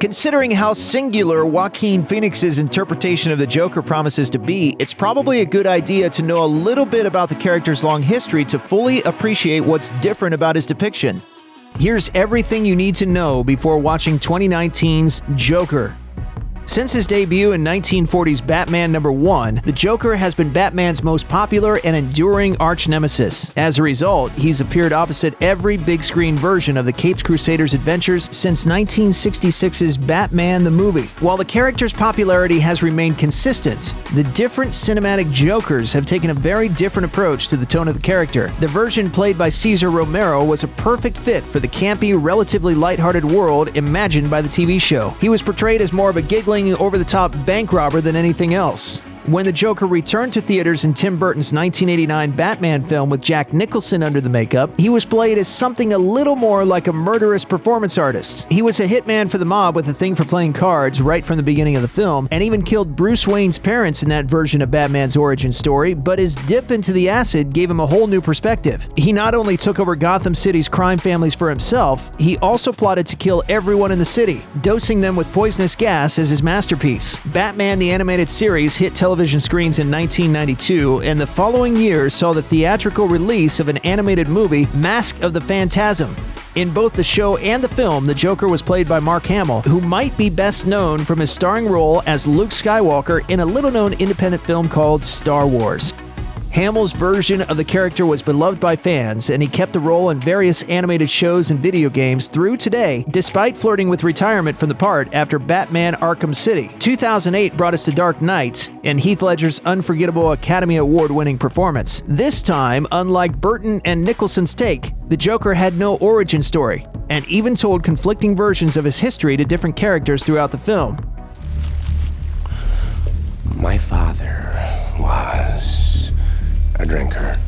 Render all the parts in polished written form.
Considering how singular Joaquin Phoenix's interpretation of the Joker promises to be, it's probably a good idea to know a little bit about the character's long history to fully appreciate what's different about his depiction. Here's everything you need to know before watching 2019's Joker. Since his debut in 1940's Batman #1, the Joker has been Batman's most popular and enduring arch-nemesis. As a result, he's appeared opposite every big-screen version of the Caped Crusaders' adventures since 1966's Batman the movie. While the character's popularity has remained consistent, the different cinematic Jokers have taken a very different approach to the tone of the character. The version played by Cesar Romero was a perfect fit for the campy, relatively lighthearted world imagined by the TV show. He was portrayed as more of a giggling, over-the-top bank robber than anything else. When the Joker returned to theaters in Tim Burton's 1989 Batman film with Jack Nicholson under the makeup, he was played as something a little more like a murderous performance artist. He was a hitman for the mob with a thing for playing cards right from the beginning of the film, and even killed Bruce Wayne's parents in that version of Batman's origin story, but his dip into the acid gave him a whole new perspective. He not only took over Gotham City's crime families for himself, he also plotted to kill everyone in the city, dosing them with poisonous gas as his masterpiece. Batman the Animated Series hit television screens in 1992, and the following year saw the theatrical release of an animated movie, Mask of the Phantasm. In both the show and the film, the Joker was played by Mark Hamill, who might be best known from his starring role as Luke Skywalker in a little-known independent film called Star Wars. Hamill's version of the character was beloved by fans, and he kept the role in various animated shows and video games through today, despite flirting with retirement from the part after Batman Arkham City. 2008 brought us The Dark Knight and Heath Ledger's unforgettable Academy Award-winning performance. This time, unlike Burton and Nicholson's take, the Joker had no origin story, and even told conflicting versions of his history to different characters throughout the film. My father was a drinker.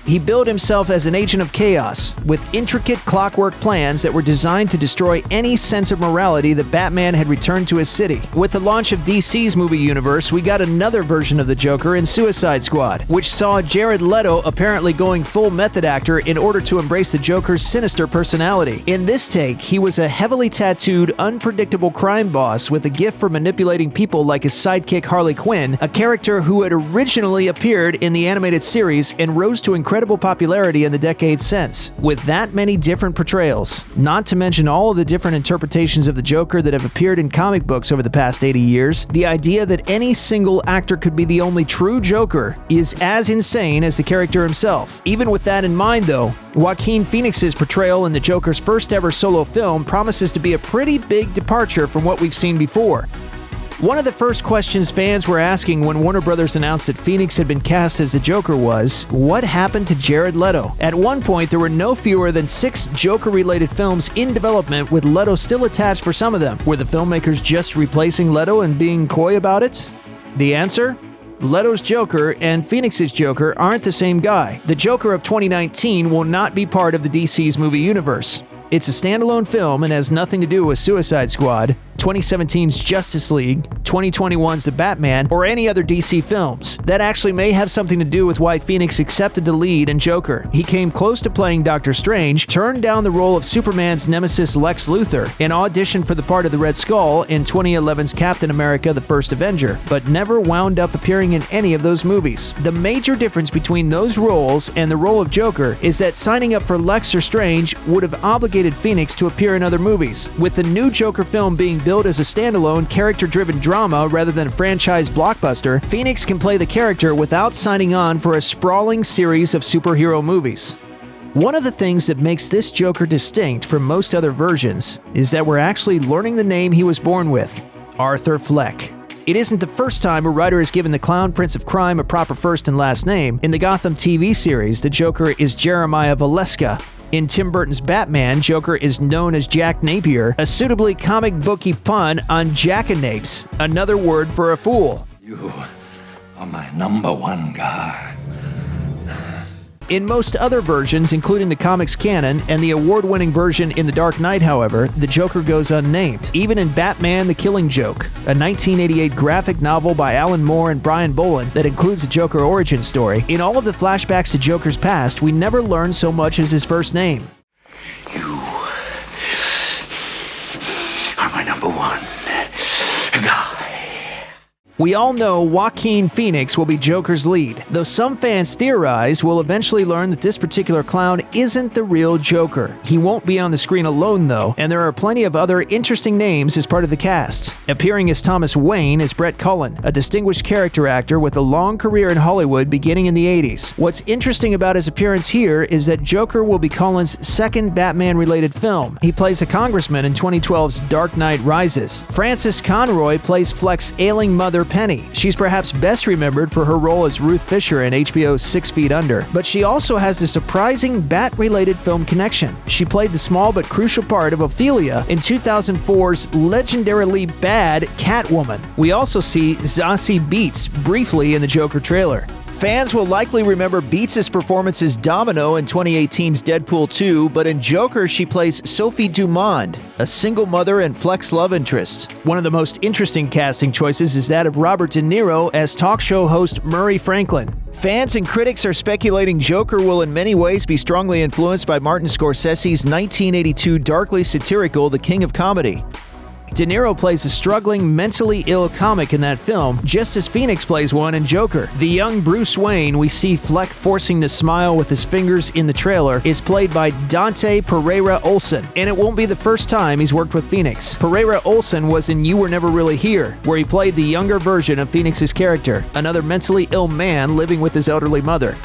He billed himself as an agent of chaos, with intricate clockwork plans that were designed to destroy any sense of morality that Batman had returned to his city. With the launch of DC's movie universe, we got another version of the Joker in Suicide Squad, which saw Jared Leto apparently going full method actor in order to embrace the Joker's sinister personality. In this take, he was a heavily tattooed, unpredictable crime boss with a gift for manipulating people like his sidekick Harley Quinn, a character who had originally appeared in the animated series and rose to incredible popularity in the decades since. With that many different portrayals, not to mention all of the different interpretations of the Joker that have appeared in comic books over the past 80 years, the idea that any single actor could be the only true Joker is as insane as the character himself. Even with that in mind, though, Joaquin Phoenix's portrayal in the Joker's first ever solo film promises to be a pretty big departure from what we've seen before. One of the first questions fans were asking when Warner Brothers announced that Phoenix had been cast as the Joker was, what happened to Jared Leto? At one point, there were no fewer than 6 Joker-related films in development, with Leto still attached for some of them. Were the filmmakers just replacing Leto and being coy about it? The answer? Leto's Joker and Phoenix's Joker aren't the same guy. The Joker of 2019 will not be part of the DC's movie universe. It's a standalone film and has nothing to do with Suicide Squad, 2017's Justice League, 2021's The Batman, or any other DC films. That actually may have something to do with why Phoenix accepted the lead in Joker. He came close to playing Doctor Strange, turned down the role of Superman's nemesis Lex Luthor, and auditioned for the part of the Red Skull in 2011's Captain America: The First Avenger, but never wound up appearing in any of those movies. The major difference between those roles and the role of Joker is that signing up for Lex or Strange would have obligated Phoenix to appear in other movies. With the new Joker film being billed as a standalone, character-driven drama rather than a franchise blockbuster, Phoenix can play the character without signing on for a sprawling series of superhero movies. One of the things that makes this Joker distinct from most other versions is that we're actually learning the name he was born with, Arthur Fleck. It isn't the first time a writer has given the Clown Prince of Crime a proper first and last name. In the Gotham TV series, the Joker is Jeremiah Valeska. In Tim Burton's Batman, Joker is known as Jack Napier, a suitably comic booky pun on jackanapes, another word for a fool. You are my #1 guy. In most other versions, including the comics canon and the award-winning version in The Dark Knight, however, the Joker goes unnamed. Even in Batman: The Killing Joke, a 1988 graphic novel by Alan Moore and Brian Bolland that includes the Joker origin story, in all of the flashbacks to Joker's past, we never learn so much as his first name. You are my number one guy. We all know Joaquin Phoenix will be Joker's lead, though some fans theorize we'll eventually learn that this particular clown isn't the real Joker. He won't be on the screen alone though, and there are plenty of other interesting names as part of the cast. Appearing as Thomas Wayne is Brett Cullen, a distinguished character actor with a long career in Hollywood beginning in the 80s. What's interesting about his appearance here is that Joker will be Cullen's second Batman-related film. He plays a congressman in 2012's Dark Knight Rises. Frances Conroy plays Fleck's ailing mother Penny. She's perhaps best remembered for her role as Ruth Fisher in HBO's 6 Feet Under, but she also has a surprising Bat-related film connection. She played the small but crucial part of Ophelia in 2004's legendarily bad Catwoman. We also see Zazie Beetz briefly in the Joker trailer. Fans will likely remember Beetz' performance as Domino in 2018's Deadpool 2, but in Joker she plays Sophie Dumond, a single mother and Fleck's love interest. One of the most interesting casting choices is that of Robert De Niro as talk show host Murray Franklin. Fans and critics are speculating Joker will in many ways be strongly influenced by Martin Scorsese's 1982 darkly satirical The King of Comedy. De Niro plays a struggling, mentally ill comic in that film, just as Phoenix plays one in Joker. The young Bruce Wayne we see Fleck forcing to smile with his fingers in the trailer is played by Dante Pereira Olsen, and it won't be the first time he's worked with Phoenix. Pereira Olsen was in You Were Never Really Here, where he played the younger version of Phoenix's character, another mentally ill man living with his elderly mother.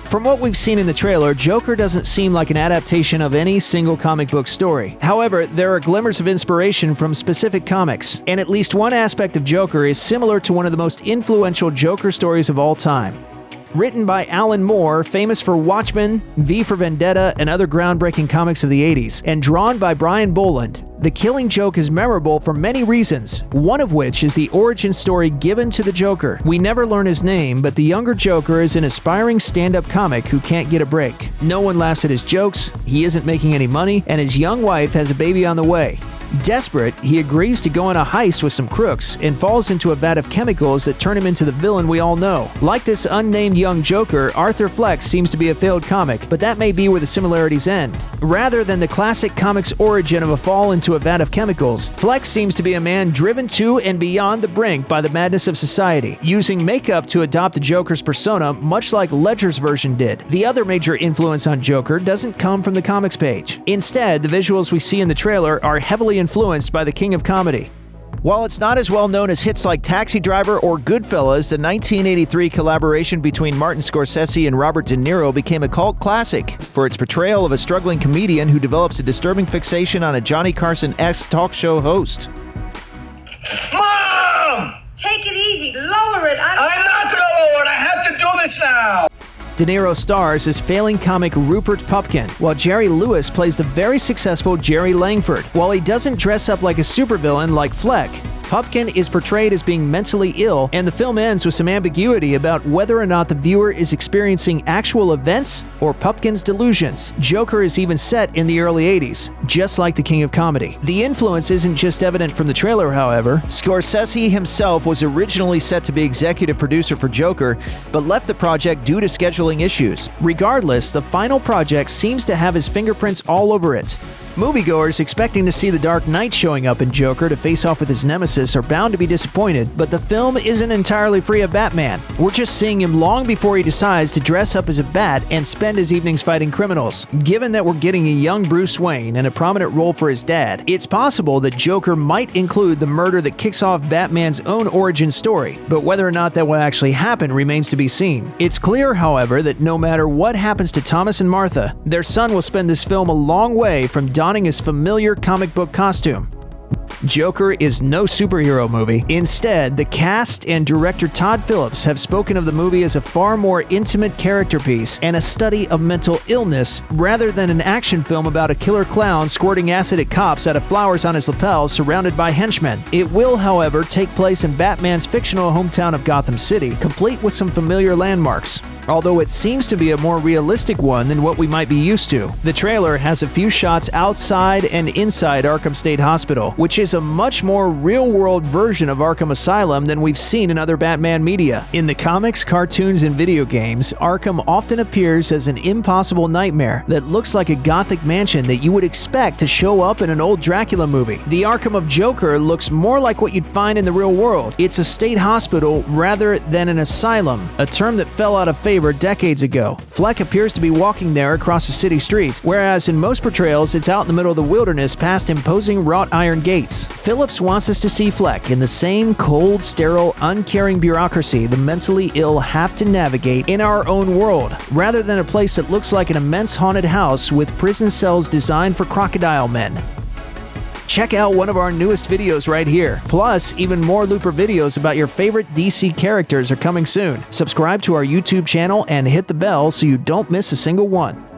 From what we've seen in the trailer, Joker doesn't seem like an adaptation of any single comic book story. However, there are glimmers of inspiration from specific comics, and at least one aspect of Joker is similar to one of the most influential Joker stories of all time. Written by Alan Moore, famous for Watchmen, V for Vendetta, and other groundbreaking comics of the 80s, and drawn by Brian Boland, The Killing Joke is memorable for many reasons, one of which is the origin story given to the Joker. We never learn his name, but the younger Joker is an aspiring stand-up comic who can't get a break. No one laughs at his jokes, he isn't making any money, and his young wife has a baby on the way. Desperate, he agrees to go on a heist with some crooks and falls into a vat of chemicals that turn him into the villain we all know. Like this unnamed young Joker, Arthur Fleck seems to be a failed comic, but that may be where the similarities end. Rather than the classic comic's origin of a fall into a vat of chemicals, Fleck seems to be a man driven to and beyond the brink by the madness of society, using makeup to adopt the Joker's persona much like Ledger's version did. The other major influence on Joker doesn't come from the comics page. Instead, the visuals we see in the trailer are heavily influenced by the King of Comedy. While it's not as well known as hits like Taxi Driver or Goodfellas, the 1983 collaboration between Martin Scorsese and Robert De Niro became a cult classic for its portrayal of a struggling comedian who develops a disturbing fixation on a Johnny Carson-esque talk show host. Mom! Take it easy. Lower it. I'm not gonna lower it. I have to do this now. De Niro stars as failing comic Rupert Pupkin, while Jerry Lewis plays the very successful Jerry Langford. While he doesn't dress up like a supervillain like Fleck, Pupkin is portrayed as being mentally ill, and the film ends with some ambiguity about whether or not the viewer is experiencing actual events or Pupkin's delusions. Joker is even set in the early 80s, just like the King of Comedy. The influence isn't just evident from the trailer, however. Scorsese himself was originally set to be executive producer for Joker, but left the project due to scheduling issues. Regardless, the final project seems to have his fingerprints all over it. Moviegoers expecting to see the Dark Knight showing up in Joker to face off with his nemesis are bound to be disappointed, but the film isn't entirely free of Batman. We're just seeing him long before he decides to dress up as a bat and spend his evenings fighting criminals. Given that we're getting a young Bruce Wayne and a prominent role for his dad, it's possible that Joker might include the murder that kicks off Batman's own origin story, but whether or not that will actually happen remains to be seen. It's clear, however, that no matter what happens to Thomas and Martha, their son will spend this film a long way from donning his familiar comic book costume. Joker is no superhero movie. Instead, the cast and director Todd Phillips have spoken of the movie as a far more intimate character piece and a study of mental illness rather than an action film about a killer clown squirting acid at cops out of flowers on his lapels surrounded by henchmen. It will, however, take place in Batman's fictional hometown of Gotham City, complete with some familiar landmarks. although it seems to be a more realistic one than what we might be used to. The trailer has a few shots outside and inside Arkham State Hospital, which is a much more real-world version of Arkham Asylum than we've seen in other Batman media. In the comics, cartoons, and video games, Arkham often appears as an impossible nightmare that looks like a gothic mansion that you would expect to show up in an old Dracula movie. The Arkham of Joker looks more like what you'd find in the real world. It's a state hospital rather than an asylum, a term that fell out of favor decades ago. Fleck appears to be walking there across the city streets, whereas in most portrayals it's out in the middle of the wilderness past imposing wrought iron gates. Phillips wants us to see Fleck in the same cold, sterile, uncaring bureaucracy the mentally ill have to navigate in our own world, rather than a place that looks like an immense haunted house with prison cells designed for crocodile men. Check out one of our newest videos right here. Plus, even more Looper videos about your favorite DC characters are coming soon. Subscribe to our YouTube channel and hit the bell so you don't miss a single one.